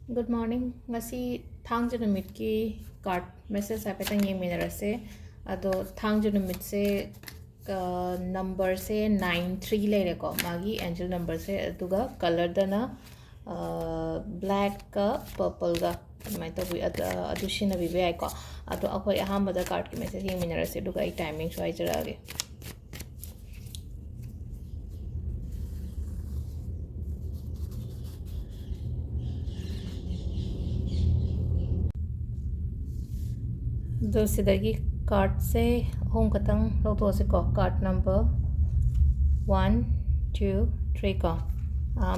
Good morning. Ngasi thangju numit ki card message hapetang yengminarase. Ado thangju numit se number se 93 lere ko magi angel number se aduga color dana black ka purple ga mai to bi adu shina bi ai ko ado akoi ahambada card ki message yengminarase duga ai timing so ai jarage. Do sidagi card se home katang loto se ko card number 1 2 3 ko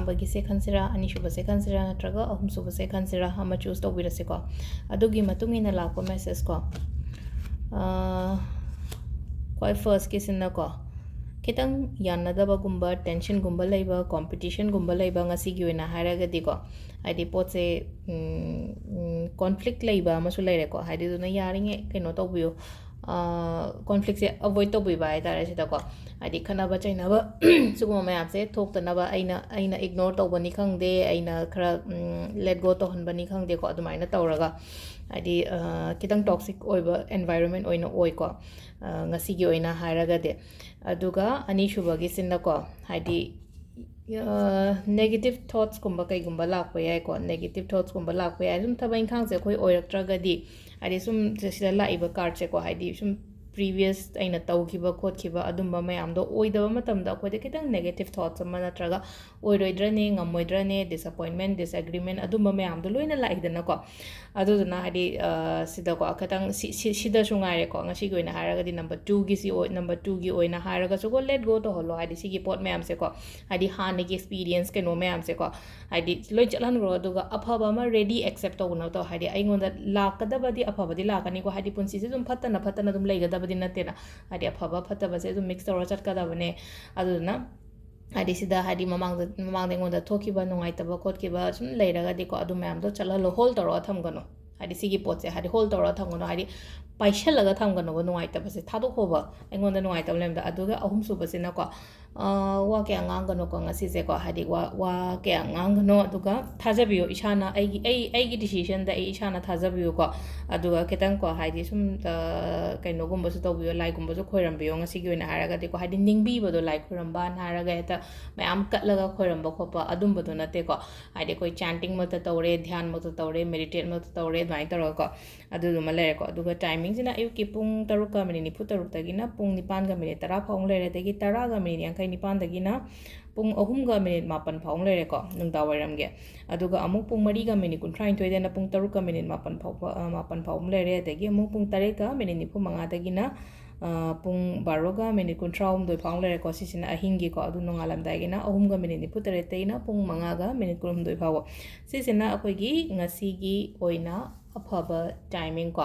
bagi se khansira ani shuba se khansira natraga ahum suba se khansira hama choose to birase ko adugi matung ina lakpa message ko koi first case in ko kitang yanadaba gumba tension gumba laiba competition gumba laiba ngasi gi oina haraga di ko haidi pot se conflict laiba amasu laire ko haidi duna yaringe keno to biyo conflict se avoid to biba ai tare sida ko haidi khana ba chaina ba suguma mayam se thok ta na ba aina ignore to bani khangde aina khara let go to han bani khangde ko adumai na tawraga haidi kitang toxic oiba environment oina oi ko ngasi gi oina haraga de aduga ani shubagi sinna ko haidi negative thoughts kumba kai gumba lakpa yai ko negative thoughts kumba lakpa yai sum thaba inkhang se khoi oiraktragadi haidi sum sida laiba card se ko haidi sum previous aina taukiba khotkiba adumba mayamdo oidaba matamda akhode kitang negative thoughts ama natraga oiroidrane ngamoidrane disappointment disagreement adumba mayamdo loina laidana ko aduduna haidi sida ko akatang sida sungaire ko ngasi goina haragadi number 2 gi si number 2 gi oina haraga so go let go to holo haidi sigi pot mayam se ko haidi hanigi experience ke no mayam se ko haidi loi chalan ro aduga afaba ma ready accept to na to haidi aingonda lakadabadi afabadi lakani ko haidi punsi se dum fatana dum leigadabadi natena haidi afaba fataba se dum mix to chat kadabane aduna haidi sida haidi mamang dengonda thokiba nungaitaba khotkiba sum leiragadi ko adu mayamdo chalalo hold toro thamgano haidi sigi pot se haidi hold toro thamgano haidi paishalaga thamgano bo nungaitaba se thadok hoba engonda nungaitaba lemda aduga ahum suba se na ko wa ke angangano ko ngasi se ko haidi wa ke angangano aduga thajabiyo ishana aigi decision da ishana thajabiyo ko aduga ketang ko haidi sum kaino gumba su tobiyo lai gumba su khoirambiyo ngasi gi oina haraga de ko haidi ningbi bodo lai khoiramba haraga eta mayam katlaga khoiramba khopa adumba do nate ko haidi koi chanting mata tawre dhyan mata tawre meditate mata tawre dwai taro ko adu duma lere ko aduga timing sina ayuki pung 3:46 tagina pung 9:10 phong lere tagi 10:49 tagina pung 3:4 phong lere ko nungda wairamge aduga amuk pung 4:39 dena pung 3:4 phong lere tagi amuk pung 3:9 tagina pung 12:13 phong lere ko sisina ahingi ko adu nongalam daigina 3:9 tagina pung 5:12 phawo sisina akoigi ngasigi oina afaba timing ko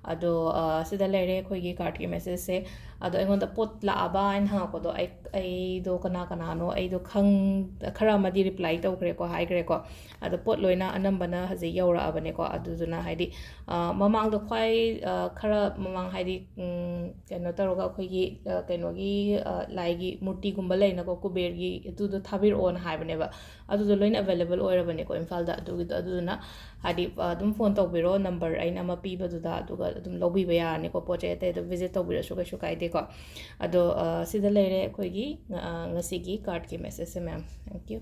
ado sida lere khoigi card ki message se ado engonda pot la aba in ha ko do ai do kana no ai do khang khara madi reply to kre ko hai kre ko ado pot loina anambana haje yaura abane ko adu duna haidi mamang do khwai khara mamang haidi keno taroga khoigi keno gi lai gi murti gumba leina ko kuber gi etu do thabir on haibane ba adu do loina available oirabane ko imphal da adu duna hadi adum phone to biro number aina ma pi badu da aduga adum lobi ba ya ne ko poche te do visit to biro shuka shukai de ko ado sida lere khoi gi ngasi gi card ki message se ma'am thank you